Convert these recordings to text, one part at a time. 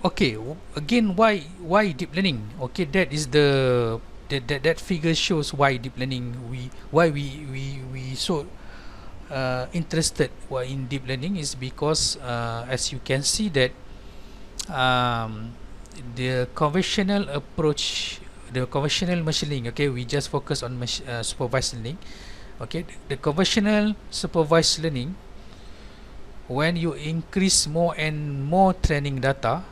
Okay, again, why deep learning? Okay, that is that figure shows why deep learning, why we so interested in deep learning is because as you can see that um, the conventional approach, the conventional machine learning, okay, we just focus on supervised learning. Okay, the conventional supervised learning, when you increase more and more training data,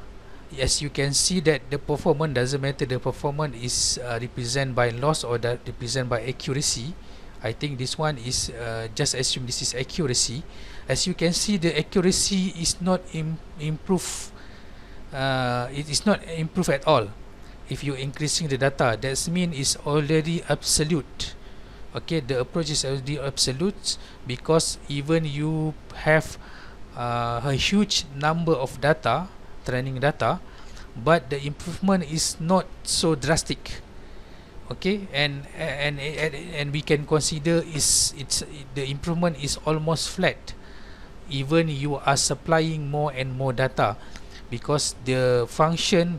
as you can see that the performance doesn't matter, the performance is represented by loss or that represented by accuracy. I think this one is just assume this is accuracy. As you can see, the accuracy is not improved. It is not improved at all. If you increasing the data, that means it's already absolute. Okay, the approach is already absolute, because even you have a huge number of data, training data, but the improvement is not so drastic. Okay, and we can consider it's the improvement is almost flat, even you are supplying more and more data, because the function,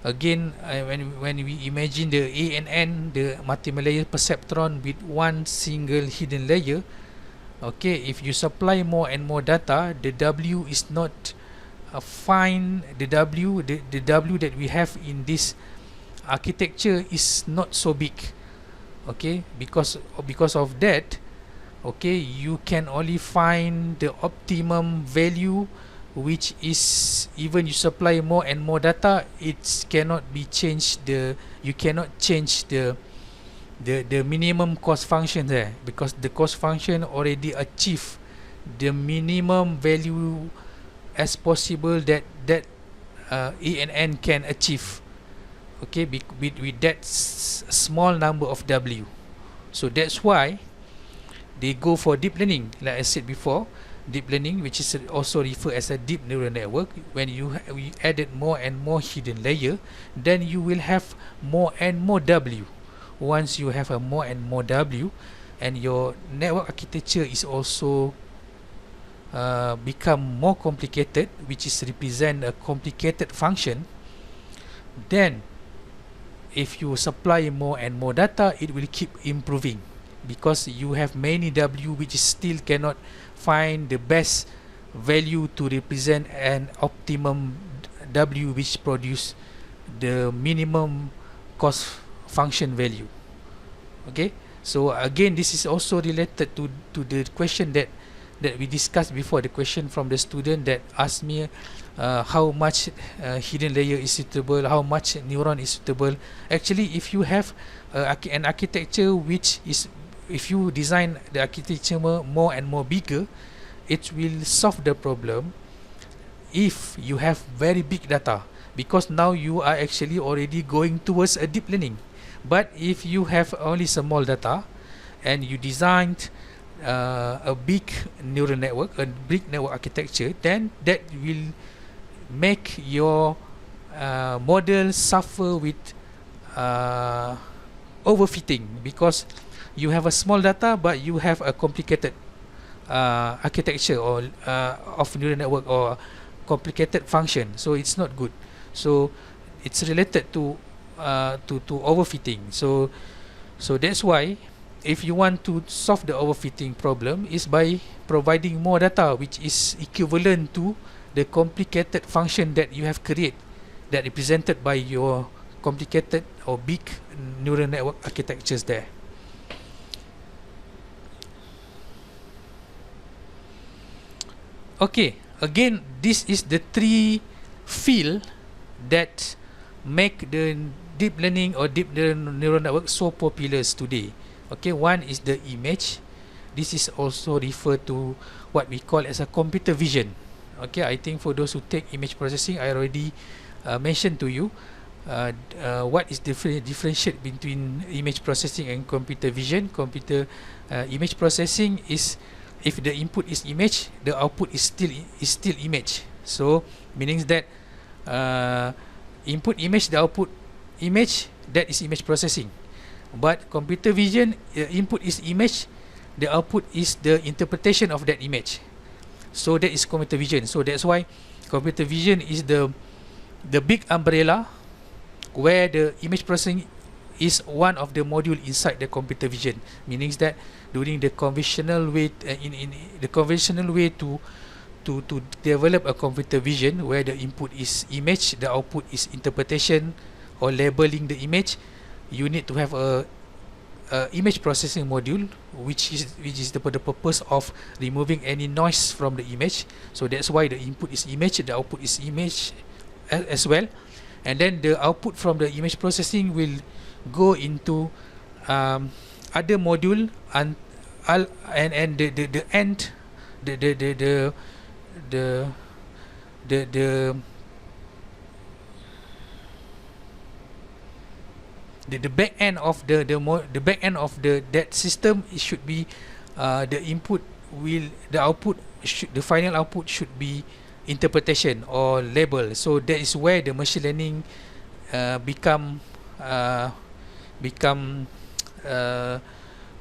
again, when we imagine the ANN, the multi-layer perceptron with one single hidden layer, okay, if you supply more and more data, the W is not fine. The W that we have in this architecture is not so big. Okay, because of that, okay, you can only find the optimum value, which is, even you supply more and more data, it cannot be changed. You cannot change the minimum cost function there, because the cost function already achieve the minimum value as possible that ANN can achieve. Okay, with that small number of W. So that's why they go for deep learning. Like I said before, deep learning, which is also referred as a deep neural network, when you added more and more hidden layer, then you will have more and more W. Once you have a more and more W, and your network architecture is also become more complicated, which is represent a complicated function, then if you supply more and more data, it will keep improving, because you have many W which still cannot find the best value to represent an optimum W which produce the minimum cost function value. Okay, so again, this is also related to the question that we discussed before, the question from the student that asked me how much hidden layer is suitable, how much neuron is suitable. Actually, if you have an architecture which is, if you design the architecture more and more bigger, it will solve the problem if you have very big data, because now you are actually already going towards a deep learning. But if you have only small data and you designed a big neural network, a big network architecture, then that will make your model suffer with overfitting, because you have a small data but you have a complicated architecture or of neural network, or complicated function, so it's not good. So it's related to overfitting. So that's why, if you want to solve the overfitting problem, is by providing more data which is equivalent to the complicated function that you have created, that represented by your complicated or big neural network architectures there. Okay, again, this is the three field that make the deep learning or deep neural network so popular today. Okay, one is the image. This is also referred to what we call as a computer vision. Okay, I think for those who take image processing, I already mentioned to you what is differentiate between image processing and computer vision. Computer image processing is, if the input is image, the output is still image. So meaning that input image, the output image, that is image processing. But computer vision, input is image, the output is the interpretation of that image. So that is computer vision. So that's why Computer vision is the big umbrella where the image processing is one of the module inside the computer vision, meaning that during the conventional way in the conventional way to develop a computer vision, where the input is image, the output is interpretation or labeling the image, you need to have a image processing module which is the purpose of removing any noise from the image. So that's why the input is image, the output is image as well, and then the output from the image processing will go into other module and the end the back end of the back end of that system, it should be the input will the output should the final output should be interpretation or label. So that is where the machine learning become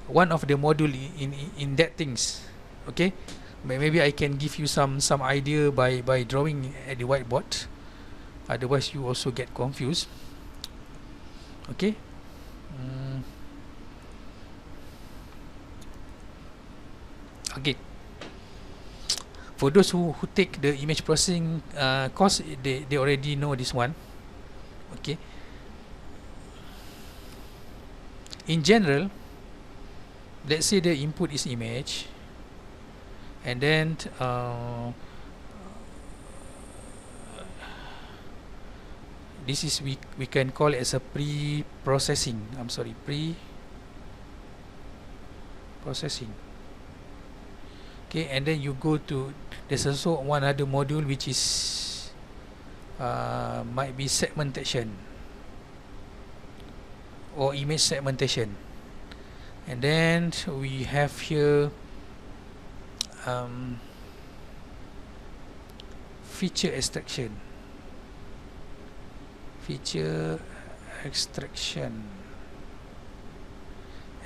one of the module in that things. Okay, maybe I can give you some idea by drawing at the whiteboard, otherwise you also get confused. Okay. Okay. For those who take the image processing course, they already know this one. Okay. In general, let's say the input is image, and then this is we can call it as a pre-processing. Pre-processing. Okay, and then you go to, there's also one other module which is might be segmentation or image segmentation, and then we have here feature extraction.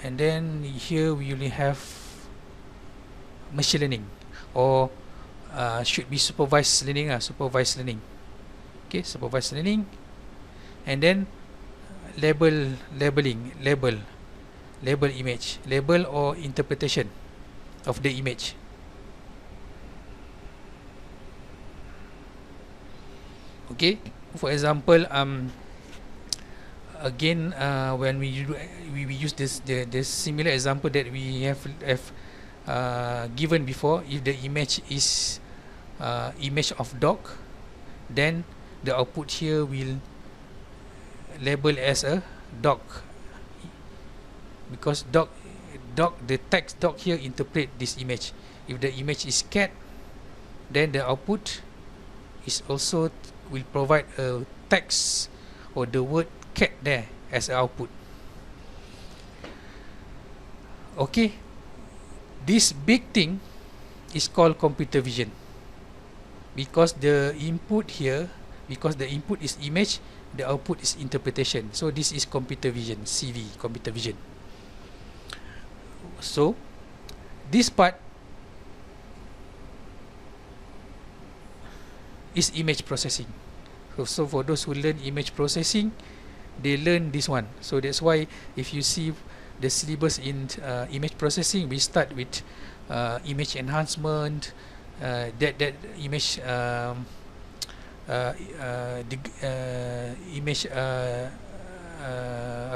And then here we only have machine learning, or should be supervised learning. Okay, supervised learning, and then label image, label or interpretation of the image. Okay, for example, again, when we use the similar example that we have given before, if the image is image of dog, then the output here will label as a dog, because dog the text dog here interpret this image. If the image is cat, then the output is also will provide a text or the word cat there as an output. Okay, this big thing is called computer vision, because the input here, because the input is image, the output is interpretation. So this is computer vision, CV, computer vision. So this part is image processing. So for those who learn image processing, they learn this one. So that's why if you see the syllabus in image processing, we start with image enhancement, that image image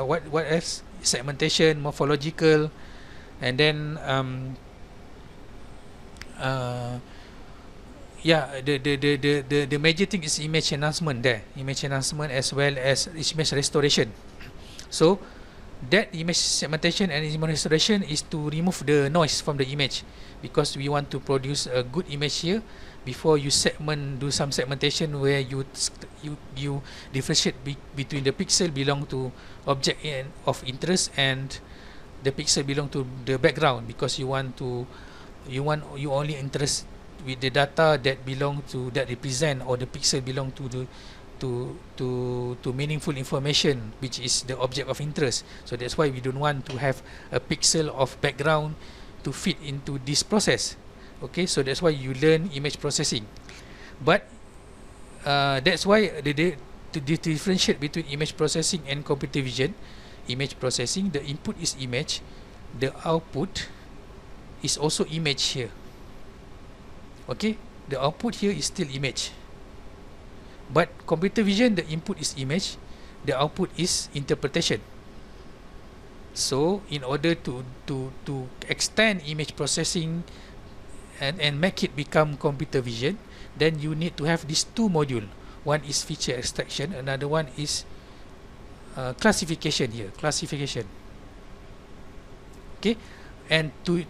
what else, segmentation, morphological, and then yeah, the major thing is image enhancement there, image enhancement as well as image restoration. So that image segmentation and image restoration is to remove the noise from the image, because we want to produce a good image here. Before you segment, do some segmentation where you differentiate between the pixel belong to object of interest and the pixel belong to the background, because you only interest with the data that belong to, that represent, or the pixel belong to the to meaningful information, which is the object of interest. So that's why we don't want to have a pixel of background to fit into this process. Okay, so that's why you learn image processing. But that's why to differentiate between image processing and computer vision. Image processing, the input is image, the output is also image here. Okay, the output here is still image. But computer vision, the input is image, the output is interpretation. So in order to extend image processing and make it become computer vision, then you need to have these two modules. One is feature extraction, another one is classification here, classification. Okay, and to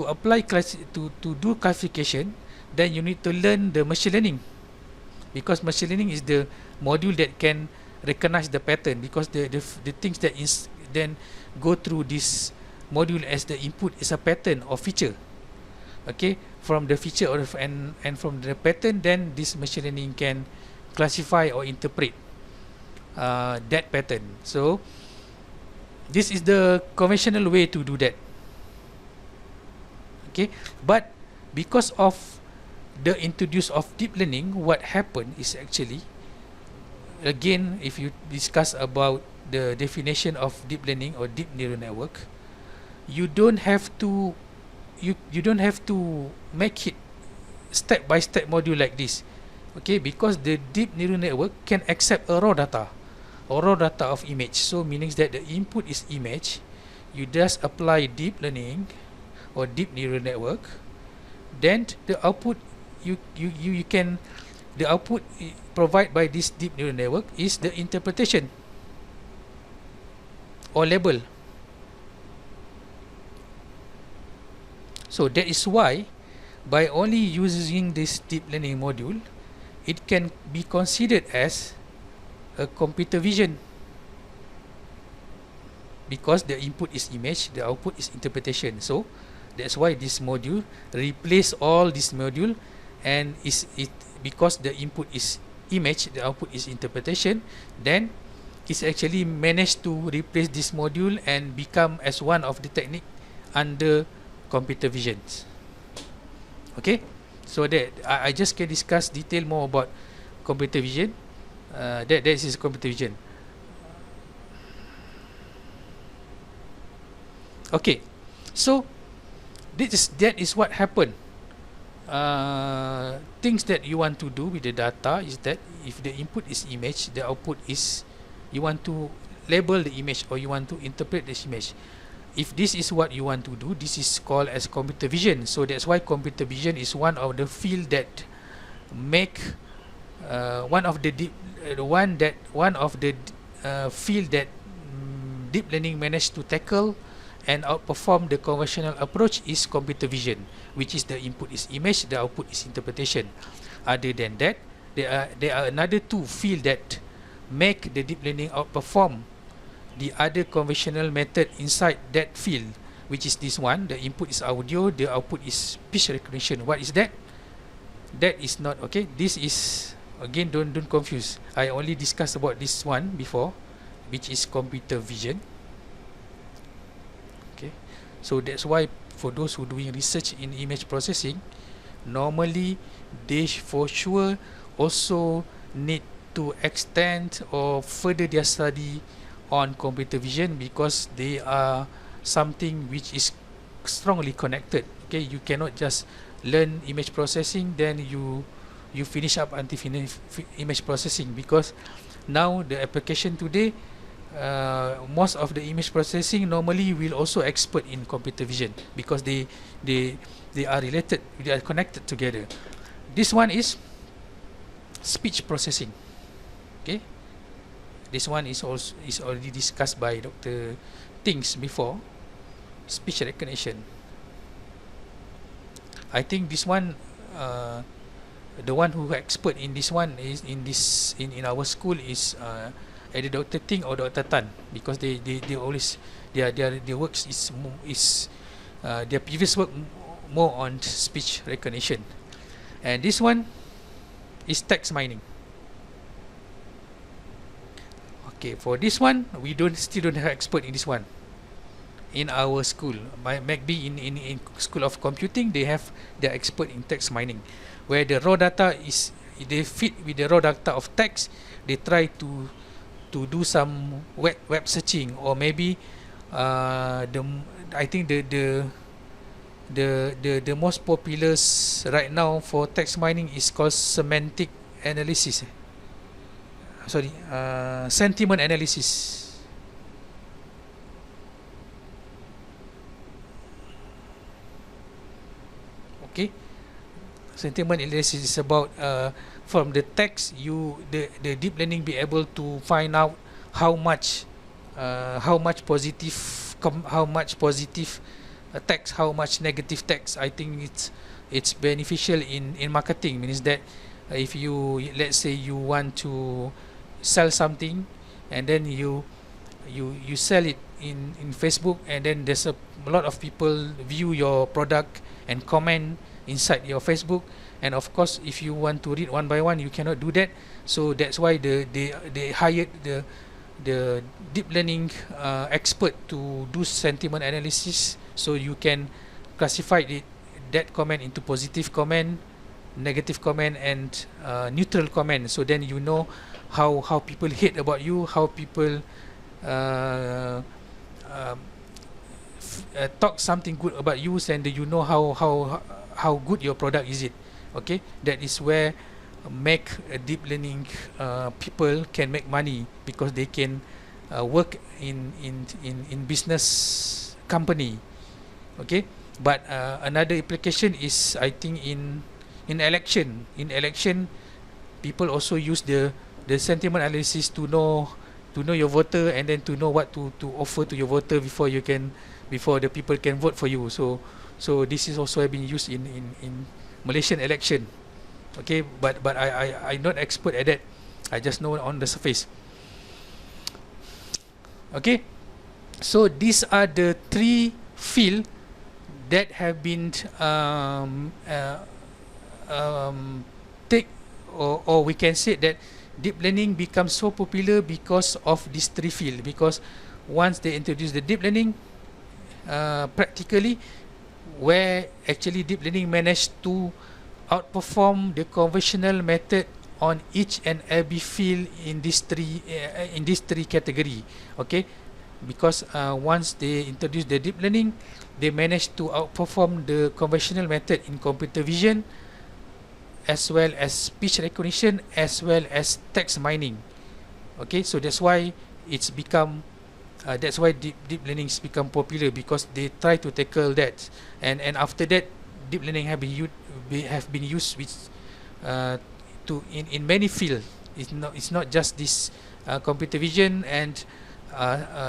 apply to do classification, then you need to learn the machine learning, because machine learning is the module that can recognize the pattern, because the things that is then go through this module as the input is a pattern or feature. Okay, from the feature or and from the pattern, then this machine learning can classify or interpret that pattern. So this is the conventional way to do that. Okay, but because of the introduce of deep learning, what happened is actually, again, if you discuss about the definition of deep learning or deep neural network, you don't have to you don't have to make it step by step module like this. Okay, because the deep neural network can accept a raw data of image. So meaning that the input is image, you just apply deep learning or deep neural network, then the output you can, the output provided by this deep neural network is the interpretation or label. So that is why by only using this deep learning module, it can be considered as a computer vision, because the input is image, the output is interpretation. So that's why this module replace all this module, and is it because the input is image, the output is interpretation, then it's actually managed to replace this module and become as one of the technique under computer visions. Okay, so that I just can discuss detail more about computer vision. That is computer vision. Okay, so that is what happened. Things that you want to do with the data is that if the input is image, the output is, you want to label the image or you want to interpret this image. If this is what you want to do, this is called as computer vision. So that's why computer vision is one of the field that make one of the field that deep learning managed to tackle and outperform the conventional approach is computer vision, which is the input is image, the output is interpretation. Other than that, there are another two field that make the deep learning outperform the other conventional method inside that field, which is this one. The input is audio, the output is speech recognition. What is that? That is not okay. This is, again, don't confuse. I only discussed about this one before, which is computer vision. Okay, so that's why for those who doing research in image processing, normally they for sure also need to extend or further their study on computer vision, because they are something which is strongly connected. Okay, you cannot just learn image processing then you finish up until image processing, because now the application today, most of the image processing normally will also expert in computer vision, because they are related, they are connected together. This one is speech processing. Okay, this one is also already discussed by Dr. Tings before. Speech recognition. I think this one, the one who expert in this one is in our school is either Dr. Ting or Dr. Tan, because they always their works is their previous work more on speech recognition, and this one is text mining. Okay, for this one we still don't have expert in this one in our school. Maybe in School of Computing they have their expert in text mining, where the raw data is they fit with the raw data of text, they try to do some web searching, or maybe the I think the most popular right now for text mining is called semantic analysis. Sentiment analysis. Okay, sentiment analysis is about from the text, the deep learning be able to find out how much positive text, how much negative text. I think it's beneficial in marketing. Means that if you, let's say you want to sell something, and then you sell it in Facebook, and then there's a lot of people view your product and comment inside your Facebook, and of course if you want to read one by one, you cannot do that. So that's why they hired the deep learning expert to do sentiment analysis, so you can classify that comment into positive comment, negative comment, and neutral comment. So then you know how people hate about you, how people talk something good about you, and you know how good your product is it. Okay, that is where make deep learning people can make money, because they can work in business company. Okay, but another application is, I think, in election. In election, people also use the sentiment analysis to know your voter, and then to know what to offer to your voter before the people can vote for you. So this is also been used in Malaysian election. Okay, but I'm not expert at that. I just know on the surface. Okay, so these are the three fields that have been or we can say that deep learning becomes so popular because of these three fields. Because once they introduce the deep learning, practically, where actually deep learning managed to outperform the conventional method on each and every field in these three category. Okay, because once they introduce the deep learning, they managed to outperform the conventional method in computer vision, as well as speech recognition, as well as text mining. Okay, so that's why it's become that's why deep learning has become popular, because they try to tackle that, and after that, deep learning have been used with in many fields. It's not just this computer vision and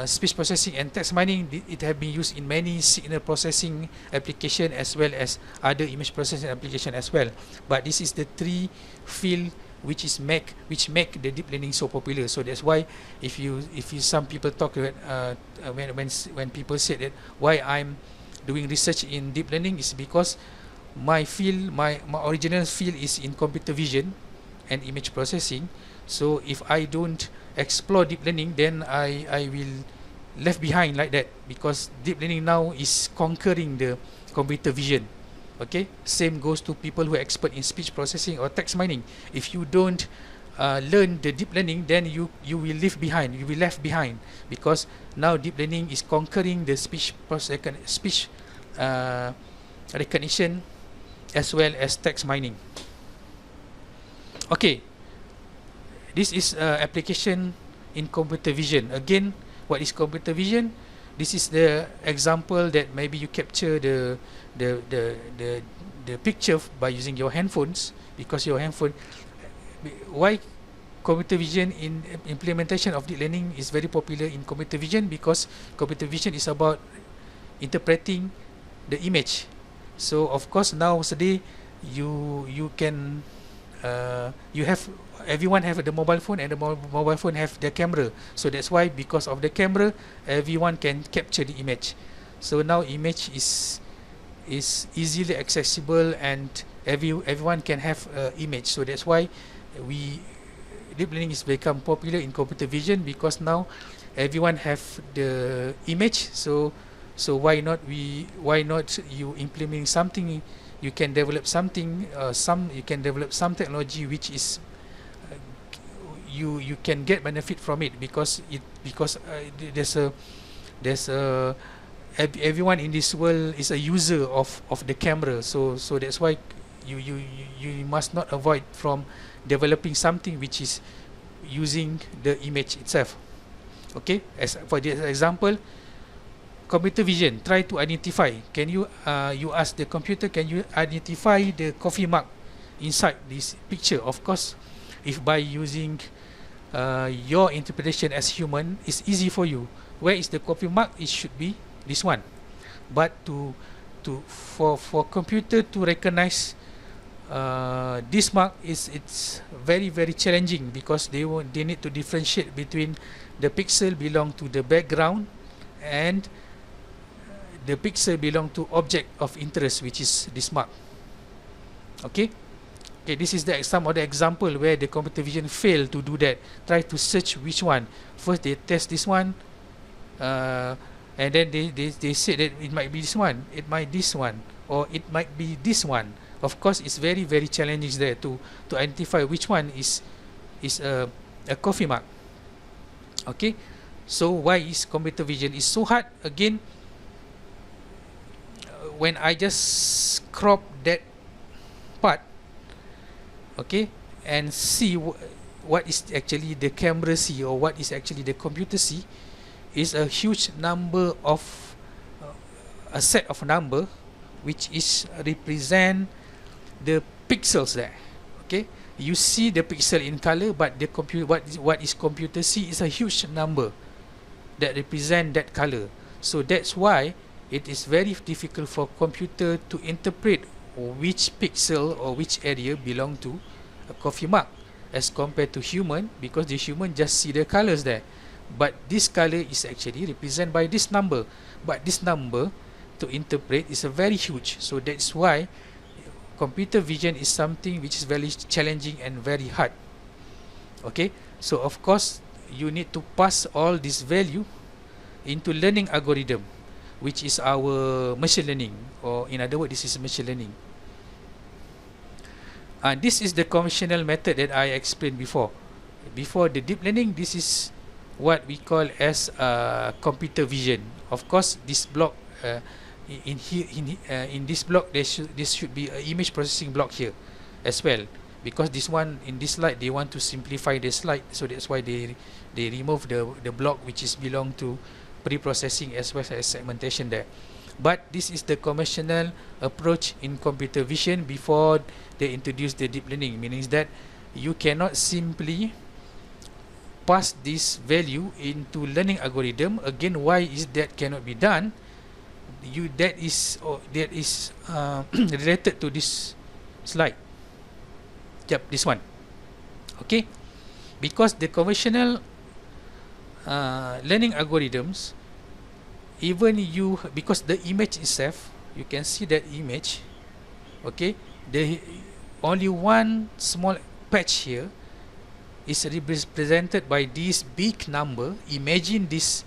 speech processing and text mining. It have been used in many signal processing application, as well as other image processing application as well. But this is the three field which make the deep learning so popular. So that's why if you some people talk about when people say that why I'm doing research in deep learning is because my field, my original field is in computer vision and image processing. So if I don't explore deep learning, then I will left behind like that, because deep learning now is conquering the computer vision. Okay, same goes to people who are expert in speech processing or text mining. If you don't learn the deep learning, then you will leave behind. You will left behind, because now deep learning is conquering the speech recognition as well as text mining. Okay, this is application in computer vision. Again, what is computer vision? This is the example that maybe you capture the picture by using your handphones, because your handphone. Why computer vision in implementation of deep learning is very popular in computer vision? Because computer vision is about interpreting the image. So of course nowadays you can you have, everyone have the mobile phone, and the mobile phone have the camera. So that's why, because of the camera, everyone can capture the image. So now image is easily accessible, and everyone can have image. So that's why deep learning is become popular in computer vision, because now everyone have the image. So why not you implement something you can develop something, you can develop some technology which is you can get benefit from it, because there's a everyone in this world is a user of the camera, so that's why you must not avoid from developing something which is using the image itself. Okay, as for this example, computer vision try to identify, can you you ask the computer, can you identify the coffee mug inside this picture? Of course, if by using your interpretation as human, it's easy for you. Where is the coffee mug? It should be this one. But for computer to recognize this mug, it's very challenging, because they need to differentiate between the pixel belong to the background and the pixel belong to object of interest, which is this mug. Okay, this is some of the example where the computer vision fail to do that. Try to search which one. First they test this one, and then they say that it might be this one, it might this one, or it might be this one. Of course, it's very challenging there to identify which one is a coffee mug. Okay, so why is computer vision is so hard? Again, when I just crop that part, okay, and see what is actually the camera see, or what is actually the computer see, is a huge number of a set of number which is represent the pixels there. Okay, you see the pixel in color, but the what is computer see is a huge number that represent that color. So that's why it is very difficult for computer to interpret which pixel or which area belong to a coffee mug, as compared to human, because the human just see the colors there, but this color is actually represented by this number, but this number to interpret is a very huge. So that's why computer vision is something which is very challenging and very hard. Okay, so of course you need to pass all this value into learning algorithm, which is our machine learning, or in other words, this is machine learning. This is the conventional method that I explained before. Before the deep learning, this is what we call as computer vision. Of course, this block in this block, this should be an image processing block here as well, because this one in this slide they want to simplify the slide, so that's why they remove the block which is belong to pre-processing as well as segmentation there. But this is the conventional approach in computer vision before they introduce the deep learning, meaning that you cannot simply pass this value into learning algorithm. Again, why is that cannot be done? That is related to this slide. Yep, this one. Okay, because the conventional learning algorithms, even because the image itself, you can see that image. Okay, the only one small patch here is represented by this big number. Imagine this,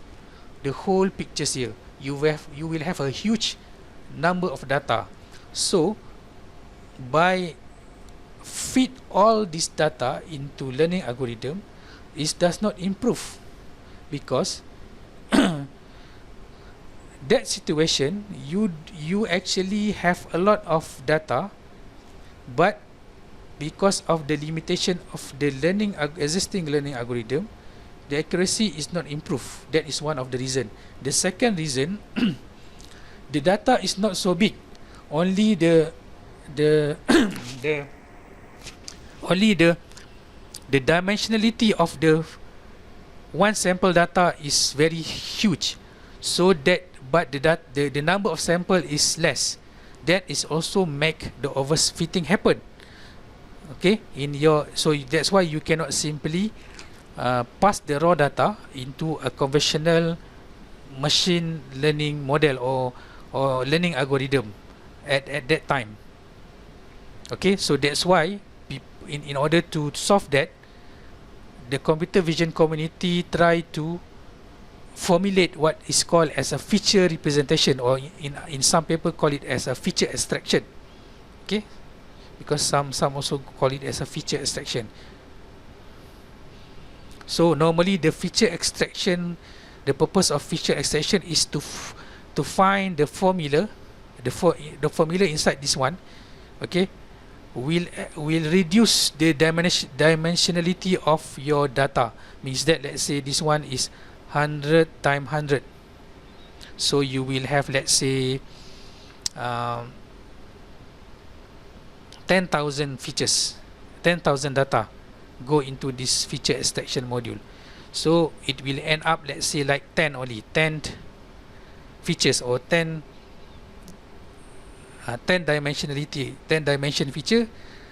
the whole pictures here. You will have a huge number of data. So by feed all this data into learning algorithm, it does not improve, because that situation you actually have a lot of data, but because of the limitation of the existing learning algorithm, the accuracy is not improved. That is one of the reason. The second reason, the data is not so big. Only the dimensionality of the one sample data is very huge. So that, but the number of sample is less. That is also make the overfitting happen. Okay, so that's why you cannot simply pass the raw data into a conventional machine learning model or learning algorithm at that time. Okay, so that's why in order to solve that, the computer vision community try to formulate what is called as a feature representation, or in some paper call it as a feature extraction. Okay, because some also call it as a feature extraction. So normally the feature extraction, the purpose of feature extraction is to find the formula, the formula inside this one, okay, will reduce the dimensionality of your data. Means that, let's say this one is 100 times 100, so you will have, let's say, 10,000 features, 10,000 data go into this feature extraction module. So it will end up, let's say, like 10 only, 10 features, or 10 dimensionality, 10 dimension feature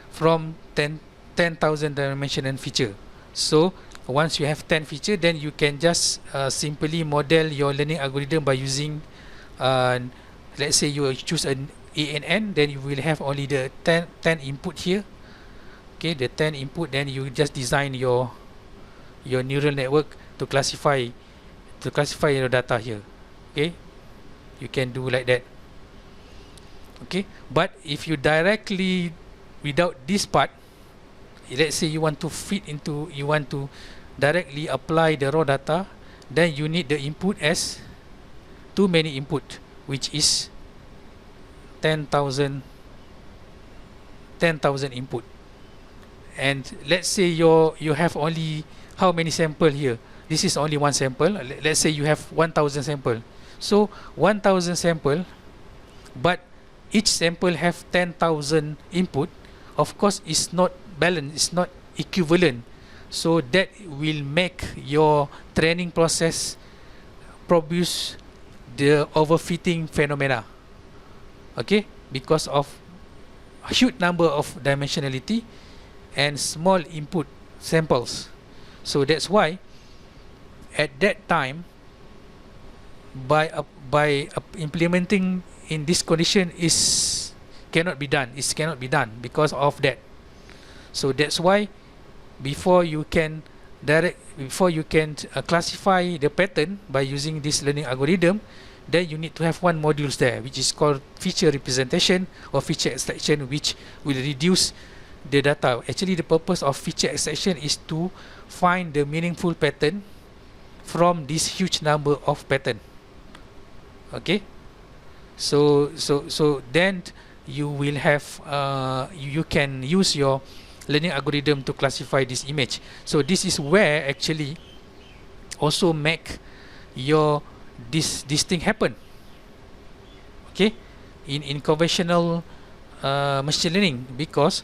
from 10,000 dimension feature. So once you have 10 feature, then you can just simply model your learning algorithm by using let's say you choose an ANN, then you will have only the 10 input here. Okay, the 10 input, then you just design your neural network to classify your data here. Okay, you can do like that. Okay, but if you directly, without this part, let's say you want to directly apply the raw data, then you need the input as too many input, which is 10,000 input. And let's say you have only how many sample here? This is only one sample. Let's say you have 1,000 sample. So 1,000 sample, but each sample have 10,000 input. Of course, it's not balanced, it's not equivalent. So that will make your training process produce the overfitting phenomena. Okay, because of a huge number of dimensionality and small input samples. So that's why at that time, by implementing in this condition cannot be done. It cannot be done because of that. So that's why before you can classify the pattern by using this learning algorithm, then you need to have one modules there, which is called feature representation or feature extraction, which will reduce the data. Actually, the purpose of feature extraction is to find the meaningful pattern from this huge number of pattern. Okay, so then you will have you can use your learning algorithm to classify this image. So this is where actually also make your this thing happen. Okay, in conventional machine learning, because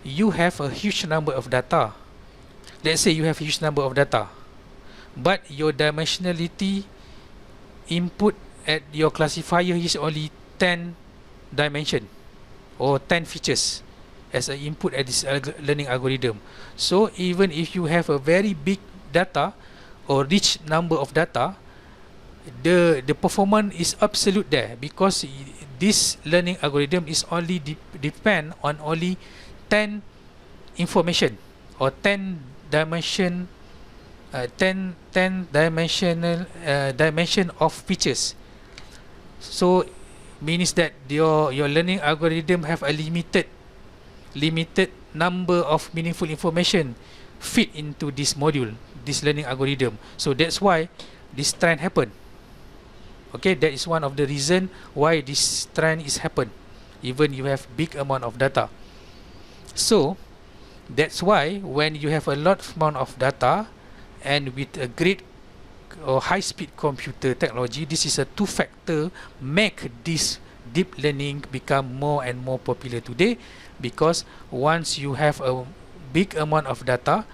you have a huge number of data. Let's say you have a huge number of data, but your dimensionality input at your classifier is only 10 dimension or 10 features as an input at this learning algorithm. So even if you have a very big data or rich number of data, the performance is absolute there, because this learning algorithm is only depend on only 10 information or 10 dimension 10 dimensional dimension of features. So means that your learning algorithm have a limited number of meaningful information fit into this module, this learning algorithm. So that's why this trend happen. Okay, that is one of the reason why this trend is happen, even you have big amount of data. So that's why when you have a lot amount of data and with a great or high-speed computer technology, this is a two-factor make this deep learning become more and more popular today. Because once you have a big amount of data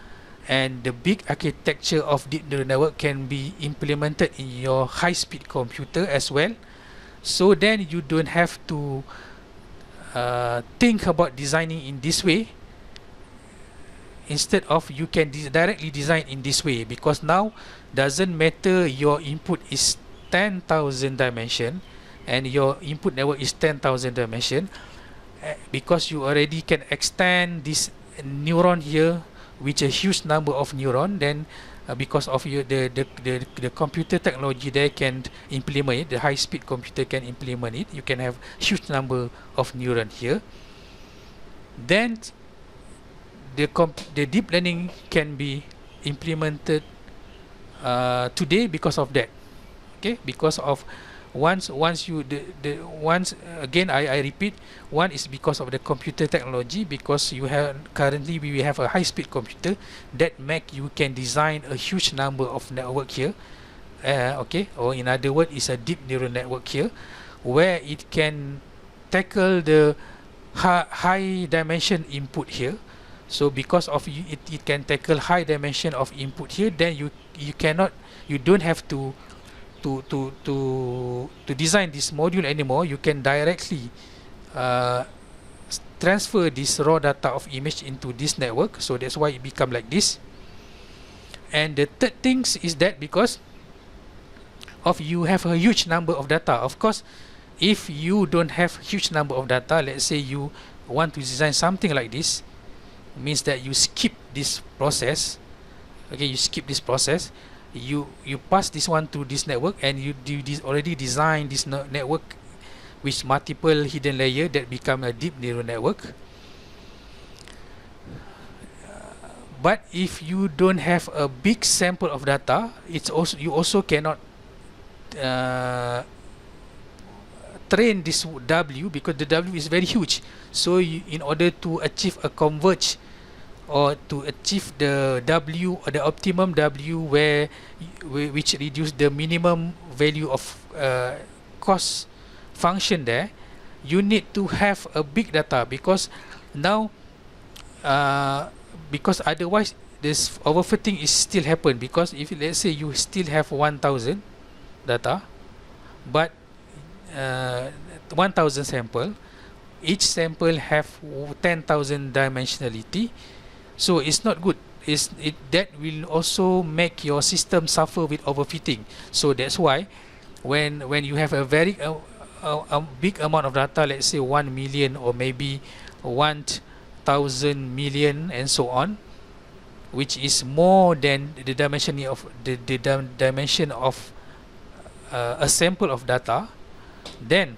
and the big architecture of deep neural network can be implemented in your high-speed computer as well, so then you don't have to think about designing in this way. Instead of, you can directly design in this way, because now doesn't matter your input is 10,000 dimension and your input network is 10,000 dimension, because you already can extend this neuron here with a huge number of neuron. Then because of the computer technology, they can implement it, the high speed computer can implement it. You can have huge number of neuron here. then the deep learning can be implemented today because of that. Okay, because of once you once again I repeat, one is because of the computer technology, because you have currently we have a high speed computer that make you can design a huge number of network here, okay, or in other words is a deep neural network here, where it can tackle the high dimension input here. So because of it can tackle high dimension of input here, then you don't have to design this module anymore. You can directly transfer this raw data of image into this network. So that's why it become like this. And the third things is that because of you have a huge number of data. Of course, if you don't have huge number of data, let's say you want to design something like this, means that you skip this process. Okay, you skip this process, you pass this one to this network, and you already design this network with multiple hidden layer that become a deep neural network. But if you don't have a big sample of data, you also cannot train this W, because the W is very huge. So in order to achieve a converge, or to achieve the W or the optimum W which reduce the minimum value of cost function there, you need to have a big data, because now because otherwise this overfitting is still happen. Because if let's say you still have 1000 data, but 1000 sample, each sample have 10,000 dimensionality, so it's not good. That will also make your system suffer with overfitting. So that's why when you have a very a big amount of data, let's say 1 million or maybe 1000 million and so on, which is more than the dimension of the dimension of a sample of data, then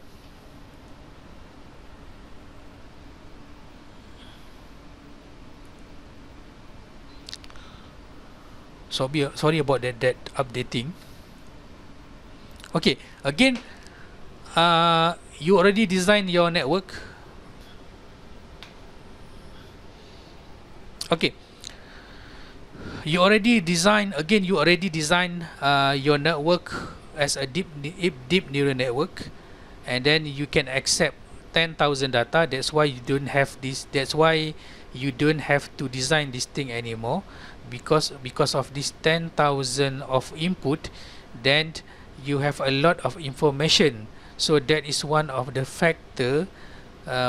sorry about that updating. Okay, again, you already designed your network. Okay, you already design your network as a deep neural network, and then you can accept 10,000 data. That's why you don't have this. That's why you don't have to design this thing anymore, because of this 10,000 of input, then you have a lot of information. So that is one of the factor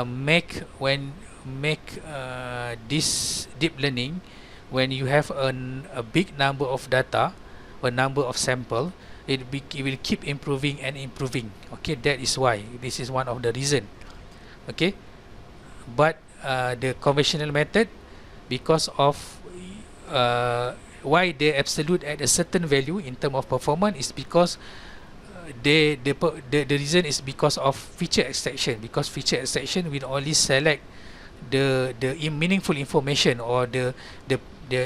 make this deep learning, when you have a big number of data or number of sample, it will keep improving and improving. Okay, that is why this is one of the reason. Okay, but the conventional method, because of why they absolute at a certain value in terms of performance, is because the reason is because of feature extraction. Because feature extraction will only select the meaningful information, or the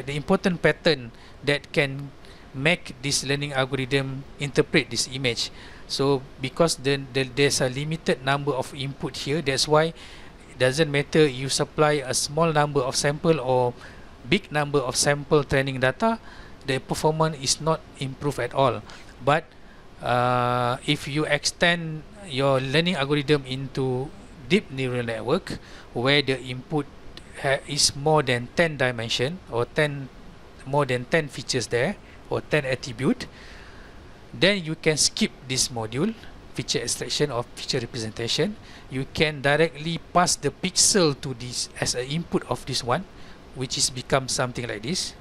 important pattern that can make this learning algorithm interpret this image. So because there's a limited number of input here, that's why it doesn't matter you supply a small number of sample or big number of sample training data, the performance is not improved at all. But if you extend your learning algorithm into deep neural network, where the input is more than 10 dimension, or more than 10 features there, or 10 attribute, then you can skip this module, feature extraction or feature representation. You can directly pass the pixel to this as an input of this one, which is become something like this.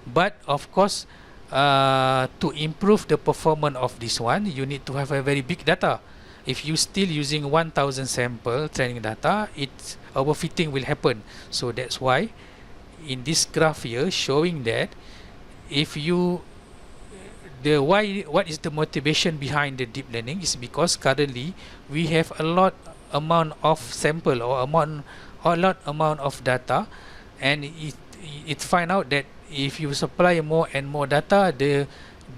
But of course, to improve the performance of this one, you need to have a very big data. If you still using 1000 sample training data, it's overfitting will happen. So that's why in this graph here showing that if you what is the motivation behind the deep learning, is because currently we have a lot amount of sample or amount a lot amount of data, and it find out that if you supply more and more data, the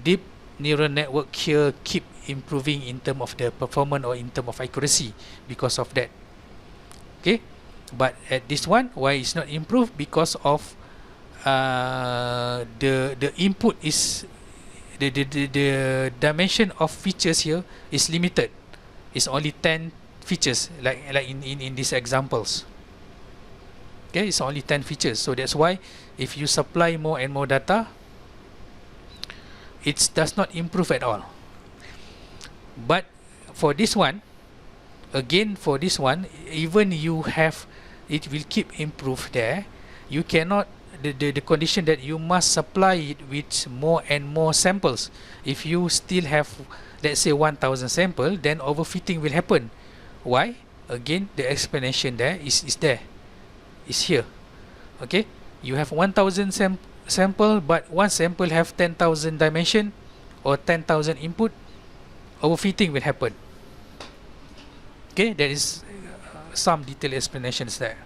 deep neural network here keep improving in terms of the performance or in terms of accuracy because of that. Okay, but at this one, why it's not improved? Because of the input is the dimension of features here is limited. It's only 10 features, like in these examples. Okay, it's only 10 features, so that's why if you supply more and more data, it does not improve at all. But for this one, again, for this one, even you have, it will keep improve there. You cannot, the condition that you must supply it with more and more samples. If you still have, let's say 1000 sample, then overfitting will happen. Why? Again, the explanation there is there, is here. Okay, you have 1000 sample, but one sample have 10,000 dimension or 10,000 input, overfitting will happen. Okay, there is some detailed explanations there.